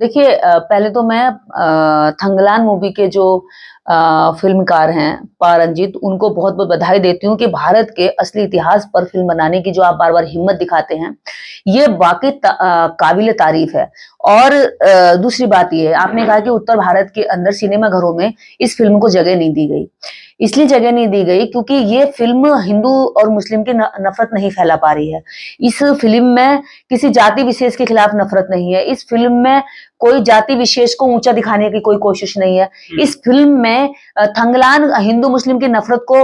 देखिए पहले तो मैं थंगलान मूवी के जो फ़िल्मकार हैं पारंजीत, उनको बहुत-बहुत बधाई देती हूँ कि भारत के असली इतिहास पर फ़िल्म बनाने की जो आप बार-बार हिम्मत दिखाते हैं, ये वाक़ई काबिल तारीफ़ है। और दूसरी बात ये है, आपने कहा कि उत्तर भारत के अंदर सिनेमा घरों में इस फ़िल्म को जगह नहीं दी गई। इसलिए जगह नहीं दी गई क्योंकि ये फ़िल्म हिंदू और मुस्लिम की न नफ़रत नहीं फैला पा रही है। इस फ़िल्म में किसी जाति विशेष के खिलाफ नफ़रत नहीं है। इस फ़िल्म में कोई जाति विशेष को ऊँचा दिखाने की कोई कोशिश नहीं है। इस फ़िल्म में थंगलान हिंदू-मुस्लिम की नफ़रत को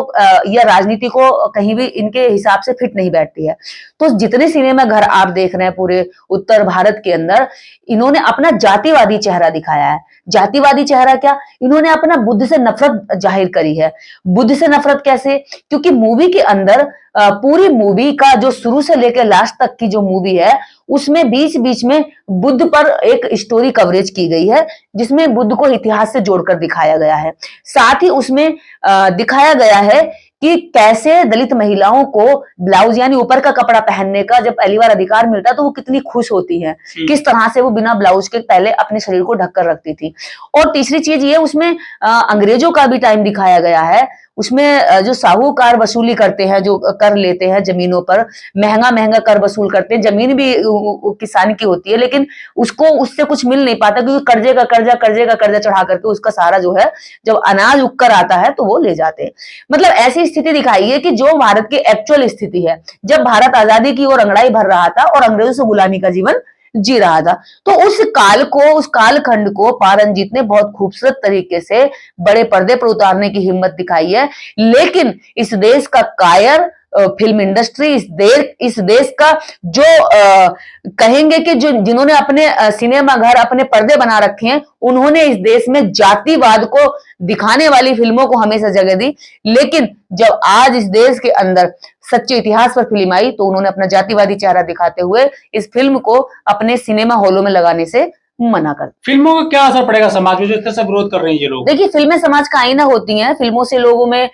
या राजनीति को कहीं भी इनके हिसाब से फिट नहीं बैठती है। तो जितने सिनेमा घर आप देख रहे हैं पूरे उत्तर भारत के अंदर, इन्होंने अपना जातिवादी चेहरा दिखाया है। जातिवादी चेहरा क्या? इन्होंने अपना बुद्ध से नफ़रत ज़ाहिर करी है। बुद्ध से नफ़रत कैसे? क्योंकि मूवी के अंदर पूरी मूवी का जो शुरू से लेकर लास्ट तक की जो मूवी है, उसमें बीच-बीच में बुद्ध पर एक स्टोरी कवरेज की गई है, जिसमें बुद्ध को इतिहास से जोड़कर दिखाया गया है। साथ ही उसमें दिखाया गया है कि कैसे दलित महिलाओं को ब्लाउज़ यानी ऊपर का कपड़ा पहनने का जब पहली बार अधिकार मिलता है, तो वो कितनी खुश होती हैं। किस तरह से वो बिना ब्लाउज़ के पहले अपने शरीर को ढक कर रखती थी। और तीसरी चीज़ ये उसमें अंग्रेज़ों का भी टाइम दिखाया गया है। उसमें जो साहूकार वसूली करते हैं, जो कर लेते हैं ज़मीनों पर, महँगा-महँगा कर वसूल करते हैं। ज़मीन भी किसान की होती है, लेकिन उसको उससे कुछ मिल नहीं पाता क्योंकि कर्ज़े का कर्ज़ा चढ़ा करके उसका सारा जो है, जब अनाज उग कर आता है, तो वो ले जाते हैं। मतलब ऐसी स्थिति दिखाई है कि जो भारत की एक्चुअल स्थिति है, जब भारत आज़ादी की ओर अंगड़ाई भर रहा था और अंग्रेज़ों से गुलामी का जीवन जी रहा था। तो उस कालखंड को पारंजीत ने बहुत खूबसूरत तरीके से बड़े पर्दे पर उतारने की हिम्मत दिखाई है। लेकिन इस देश का कायर फ़िल्म इंडस्ट्री इस देश का जो कहेंगे कि जो जिन्होंने अपने सिनेमा घर, अपने पर्दे बना रखे हैं, उन्होंने इस देश में जातिवाद को दिखाने वाली फ़िल्मों को हमेशा जगह दी। लेकिन जब आज इस देश के अंदर सच्चे इतिहास पर फ़िल्म आई, तो उन्होंने अपना जातिवादी चेहरा दिखाते हुए इस फ़िल्म को अपने सिनेमा हॉलों में लगाने से मना कर दिया। फिल्मों का क्या असर पड़ेगा समाज में जो इस तरह से विरोध कर रहे हैं ये लोग? देखिए, फ़िल्में समाज का आईना होती हैं। फ़िल्मों से लोगों में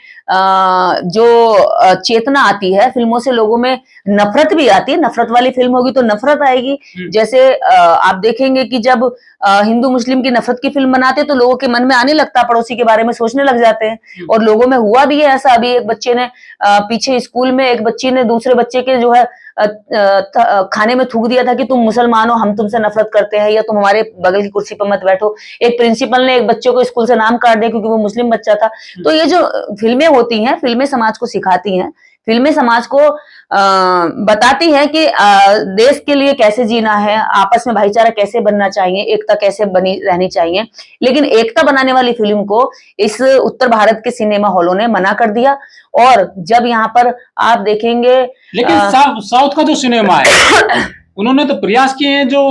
जो चेतना आती है, फ़िल्मों से लोगों में नफ़रत भी आती है। नफ़रत वाली फ़िल्म होगी तो नफ़रत आएगी। जैसे आप देखेंगे कि जब हिंदू-मुस्लिम की नफ़रत की फ़िल्म बनाते हैं तो लोगों के मन में आने लगता है, पड़ोसी के बारे में सोचने लग जाते हैं। और लोगों में हुआ भी है ऐसा। अभी एक बच्चे ने पीछे स्कूल में एक बच्ची ने दूसरे बच्चे के जो है खाने में थूक दिया था कि तुम मुसलमान हो, हम तुमसे नफ़रत करते हैं या तुम हमारे बगल की कुर्सी पर मत बैठो। एक प्रिंसिपल ने एक बच्चे को स्कूल से नाम काट दिया क्योंकि वो मुस्लिम बच्चा था। तो ये जो फ़िल्में होती हैं, फ़िल्में समाज को सिखाती हैं। फ़िल्में समाज को बताती हैं कि देश के लिए कैसे जीना है, आपस में भाईचारा कैसे बनना चाहिए, एकता कैसे बनी रहनी चाहिए। लेकिन एकता बनाने वाली फ़िल्म को इस उत्तर भारत के सिनेमा हॉलों ने मना कर दिया। और जब यहाँ पर आप देखेंगे लेकिन साउथ का जो सिनेमा है उन्होंने तो प्रयास किए हैं जो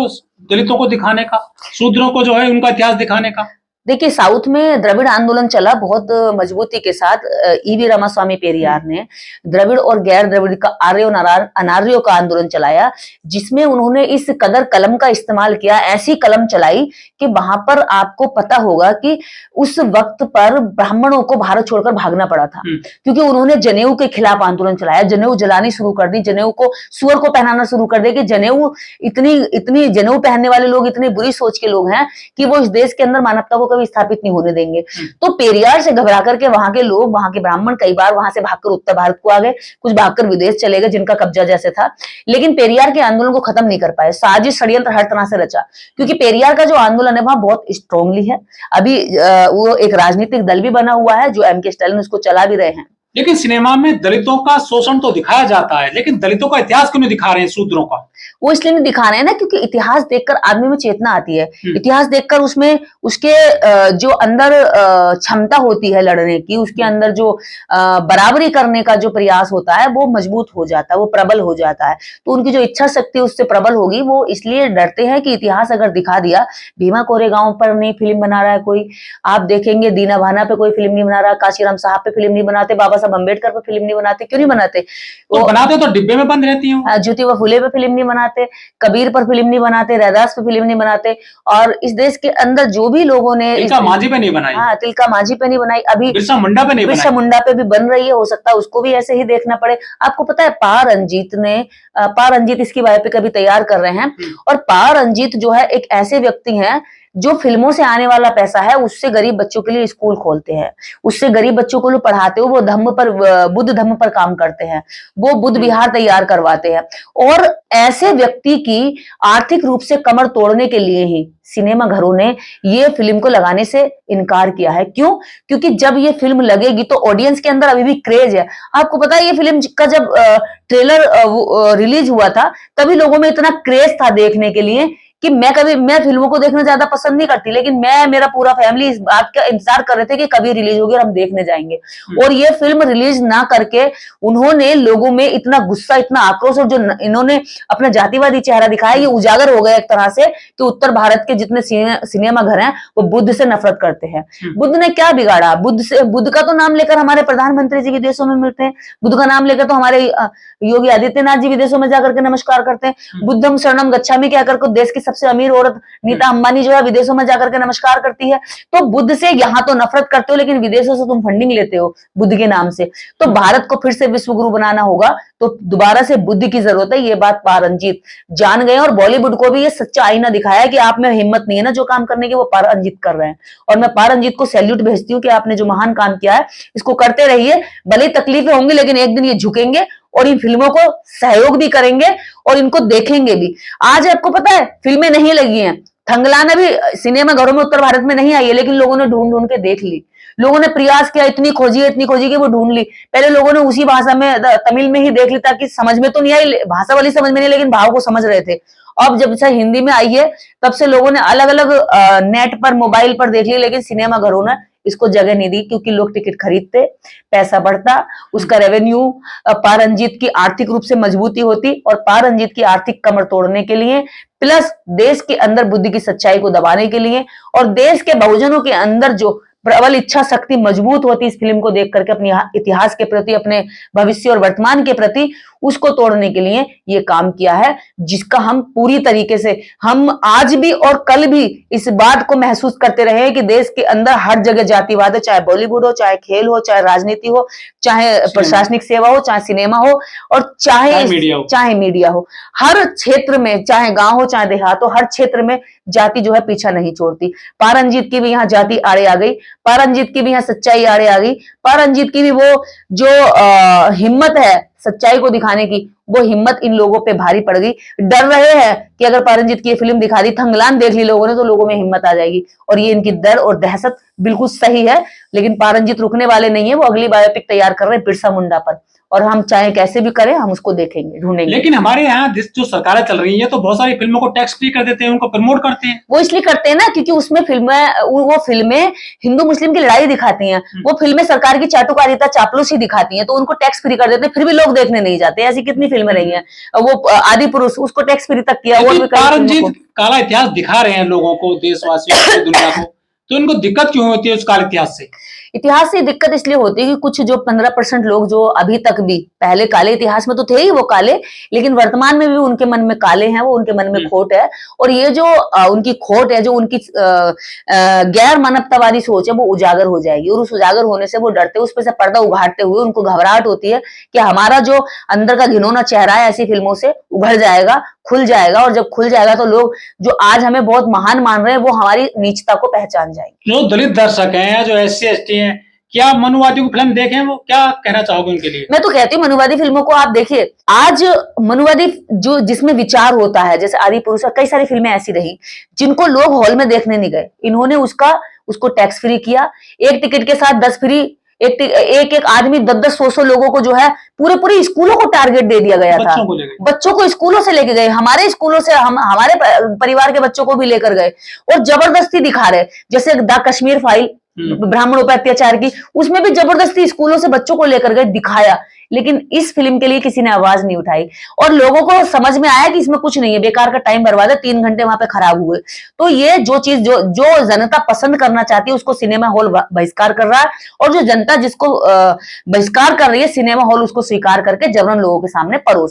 दलितों को दिखाने का, शूद्रों को जो है उनका इतिहास दिखाने का। देखिए, साउथ में द्रविड़ आंदोलन चला बहुत मजबूती के साथ। ईवी रामास्वामी पेरियार ने द्रविड़ और गैर द्रविड़ का अनार्यों का आंदोलन चलाया, जिसमें उन्होंने इस कदर कलम का इस्तेमाल किया, ऐसी कलम चलाई कि वहां पर आपको पता होगा कि उस वक्त पर ब्राह्मणों को भारत छोड़कर भागना पड़ा था, क्योंकि उन्होंने जनेऊ के खिलाफ आंदोलन चलाया। जनेऊ जलानी शुरू कर दी, जनेऊ को सुअर को पहनाना शुरू कर दिया कि जनेऊ इतनी जनेऊ पहनने वाले लोग इतनी बुरी सोच के लोग हैं कि वो इस देश के अंदर मानवता को कभी स्थापित नहीं होने देंगे। तो पेरियार से घबरा करके वहां के लोग, वहां के ब्राह्मण कई बार वहां से भागकर उत्तर भारत को आ गए, कुछ भागकर विदेश चले गए जिनका कब्जा जैसे था। लेकिन पेरियार के आंदोलन को खत्म नहीं कर पाए। साजिश षड्यंत्र हर तरह से रचा, क्योंकि पेरियार का जो आंदोलन है वहां बहुत स्ट्रांगली है। अभी वो एक राजनीतिक दल भी बना हुआ है जो एमके स्टालिन उसको चला भी रहे हैं। लेकिन सिनेमा में दलितों का शोषण तो दिखाया जाता है, लेकिन दलितों का इतिहास क्यों नहीं दिखा रहे हैं, शूद्रों का? वो इसलिए नहीं दिखा रहे हैं ना क्योंकि इतिहास देखकर आदमी में चेतना आती है। इतिहास देखकर उसमें उसके जो अंदर क्षमता होती है लड़ने की, उसके अंदर जो बराबरी करने का जो प्रयास होता है वो मजबूत हो जाता है, वो प्रबल हो जाता है। तो उनकी जो इच्छा शक्ति उससे प्रबल होगी। वो इसलिए डरते हैं कि इतिहास अगर दिखा दिया, भीमा कोरेगांव पर नहीं फिल्म बना रहा है कोई, आप देखेंगे दीना भाना पे कोई फिल्म नहीं बना रहा, काशीराम साहब पे फिल्म नहीं बनाते, बाबा साहब अम्बेडकर पर फिल्म नहीं बनाते, क्यों नहीं बनाते? तो बनाते तो डिब्बे में बंद रहती हूँ। ज्योतिबा फुले पे फिल्म नहीं बनाते, कबीर पर फिल्म नहीं बनाते, रैदास पे फिल्म नहीं बनाते। और इस देश के अंदर जो भी लोगों ने तिलका मांझी पे नहीं बनाई, हाँ तिलका मांझी पे नहीं बनाई, अभी बिरसा मुंडा पे नहीं बनाई, बिरसा मुंडा पे भी बन रही है, हो सकता है उसको भी ऐसे ही देखना पड़े। आपको पता है पा रंजीत इसकी बायोपिक अभी तैयार कर रहे हैं, और पा रंजीत जो है एक ऐसे व्यक्ति हैं जो फिल्मों से आने वाला पैसा है उससे गरीब बच्चों के लिए स्कूल खोलते हैं, उससे गरीब बच्चों को पढ़ाते हो, वो बुद्ध धम्म पर काम करते हैं, वो बुद्ध विहार तैयार करवाते हैं। और ऐसे व्यक्ति की आर्थिक रूप से कमर तोड़ने के लिए ही सिनेमा घरों ने ये फिल्म को लगाने से इनकार किया है। क्यों? क्योंकि जब ये फिल्म लगेगी तो ऑडियंस के अंदर अभी भी क्रेज है। आपको पता है ये फिल्म का जब ट्रेलर रिलीज हुआ था तभी लोगों में इतना क्रेज था देखने के लिए कि मैं फिल्मों को देखना ज्यादा पसंद नहीं करती, लेकिन मेरा पूरा फैमिली इस बात का इंतजार कर रहे थे कि कभी रिलीज होगी और हम देखने जाएंगे। और ये फिल्म रिलीज ना करके उन्होंने लोगों में इतना गुस्सा, इतना आक्रोश, और जो इन्होंने अपना जातिवादी चेहरा दिखाया ये उजागर हो गया एक तरह से कि उत्तर भारत के जितने सिनेमा घर हैं वो बुद्ध से नफरत करते हैं। बुद्ध ने क्या बिगाड़ा? बुद्ध का तो नाम लेकर हमारे प्रधानमंत्री जी विदेशों में मिलते हैं, बुद्ध का नाम लेकर तो हमारे योगी आदित्यनाथ जी विदेशों में जाकर के नमस्कार करते हैं। बुद्धम शरणम गच्छामि कहकर को देश की सबसे अमीर औरत नीता अंबानी जो है विदेशों में जाकर के नमस्कार करती है। तो बुद्ध से यहाँ तो नफरत करते हो लेकिन विदेशों से तुम फंडिंग लेते हो बुद्ध के नाम से। तो भारत को फिर से विश्व गुरु बनाना होगा तो दोबारा से बुद्ध की जरूरत है, ये बात पा रंजीत जान गए। और बॉलीवुड को भी ये सच्चा आईना दिखाया है कि आप में हिम्मत नहीं है ना जो काम करने की, वो पा रंजीत कर रहे हैं। और मैं पा रंजीत को सैल्यूट भेजती हूँ कि आपने जो महान काम किया है इसको करते रहिए, भले तकलीफें होंगी लेकिन एक दिन ये झुकेंगे और इन फिल्मों को सहयोग भी करेंगे और इनको देखेंगे भी। आज आपको पता है फिल्में नहीं लगी हैं, थंगलाना भी सिनेमा घरों में उत्तर भारत में नहीं आई है, लेकिन लोगों ने ढूंढ ढूंढ के देख ली, लोगों ने प्रयास किया, इतनी खोजी कि वो ढूंढ ली। पहले लोगों ने उसी भाषा में तमिल में ही देख ली ताकि समझ में तो नहीं आई, भाषा वाली समझ में नहीं लेकिन भाव को समझ रहे थे। अब जब से हिंदी में आई है तब से लोगों ने अलग अलग नेट पर मोबाइल पर देख ली, लेकिन सिनेमा घरों ने इसको जगह नहीं दी क्योंकि लोग टिकट खरीदते, पैसा बढ़ता, उसका रेवेन्यू पा रंजीत की आर्थिक रूप से मजबूती होती और पा रंजीत की आर्थिक कमर तोड़ने के लिए प्लस देश के अंदर बुद्धि की सच्चाई को दबाने के लिए और देश के बहुजनों के अंदर जो प्रबल इच्छा शक्ति मजबूत होती इस फिल्म को देख करके अपने इतिहास के प्रति, अपने भविष्य और वर्तमान के प्रति, उसको तोड़ने के लिए ये काम किया है, जिसका हम पूरी तरीके से हम आज भी और कल भी इस बात को महसूस करते रहे हैं कि देश के अंदर हर जगह जातिवाद है, चाहे बॉलीवुड हो, चाहे खेल हो, चाहे राजनीति हो, चाहे प्रशासनिक सेवा हो, चाहे सिनेमा हो और चाहे मीडिया हो, हर क्षेत्र में, चाहे गांव हो चाहे देहात हो, हर क्षेत्र में जाति जो है पीछा नहीं छोड़ती। पा रंजीत की भी यहाँ जाति आड़े आ गई, पा रंजीत की भी यहाँ सच्चाई आड़े आ गई, पा रंजीत की भी वो जो हिम्मत है सच्चाई को दिखाने की, वो हिम्मत इन लोगों पे भारी पड़ गई। डर रहे हैं कि अगर पा रंजीत की ये फिल्म दिखा दी, थंगलान देख ली लोगों ने तो लोगों में हिम्मत आ जाएगी, और ये इनकी डर और दहशत बिल्कुल सही है। लेकिन पा रंजीत रुकने वाले नहीं है, वो अगली बायोपिक तैयार कर रहे हैं बिरसा मुंडा पर, और हम चाहे कैसे भी करें हम उसको देखेंगे, ढूंढेंगे। लेकिन हमारे यहाँ जो सरकारें चल रही है तो बहुत सारी फिल्मों को टैक्स फ्री कर देते हैं, उनको प्रमोट करते हैं। वो इसलिए करते हैं ना क्योंकि उसमें वो फिल्में हिंदू मुस्लिम की लड़ाई दिखाती हैं, वो फिल्में सरकार की चाटुकारिता चापलूसी दिखाती हैं, तो उनको टैक्स फ्री कर देते हैं, फिर भी लोग देखने नहीं जाते। ऐसी कितनी फिल्में रही हैं, वो आदि पुरुष उसको टैक्स फ्री तक किया। और पा रंजीत काला इतिहास दिखा रहे हैं लोगों को, देशवासियों को, दुनिया को, तो इनको दिक्कत क्यों होती है उस काले इतिहास से? इतिहास से दिक्कत इसलिए होती है कि कुछ जो 15% लोग जो अभी तक भी, पहले काले इतिहास में तो थे ही वो काले, लेकिन वर्तमान में भी उनके मन में काले हैं, वो उनके मन में खोट है। और ये जो उनकी खोट है, जो उनकी गैर मानवतावादी सोच है, वो उजागर हो जाएगी, और उस उजागर होने से वो डरते, उस पर से पर्दा उघाड़ते हुए उनको घबराहट होती है कि हमारा जो अंदर का घिनौना चेहरा है ऐसी फिल्मों से उभर जाएगा, खुल जाएगा, और जब खुल जाएगा तो लोग जो आज हमें बहुत महान मान रहे हैं वो हमारी नीचता को पहचान जाएंगे। जो दलित दर्शक हैं, जो SC ST हैं, क्या मनुवादियों की फिल्म देखें? वो क्या कहना चाहोगे उनके लिए? मैं तो कहती हूँ मनुवादी फिल्मों को आप देखिए। आज मनुवादी जो जिसमें विचार होता है, जैसे आदि पुरुष, कई सारी फिल्में ऐसी रही जिनको लोग हॉल में देखने नहीं गए, इन्होंने उसको टैक्स फ्री किया, एक टिकट के साथ 10 फ्री, एक आदमी 10-10 लोगों को जो है पूरे स्कूलों को टारगेट दे दिया गया था, बच्चों को स्कूलों से लेके गए, हमारे स्कूलों से हमारे परिवार के बच्चों को भी लेकर गए और जबरदस्ती दिखा रहे। जैसे द कश्मीर फाइल, ब्राह्मणों पर अत्याचार की, उसमें भी जबरदस्ती स्कूलों से बच्चों को लेकर गए, दिखाया। लेकिन इस फिल्म के लिए किसी ने आवाज नहीं उठाई और लोगों को समझ में आया कि इसमें कुछ नहीं है, बेकार का टाइम बर्बाद है, 3 घंटे वहां पे खराब हुए। तो ये जो चीज जो जनता पसंद करना चाहती है उसको सिनेमा हॉल बहिष्कार कर रहा है, और जो जनता जिसको बहिष्कार कर रही है सिनेमा हॉल उसको स्वीकार करके जबरन लोगों के सामने परोस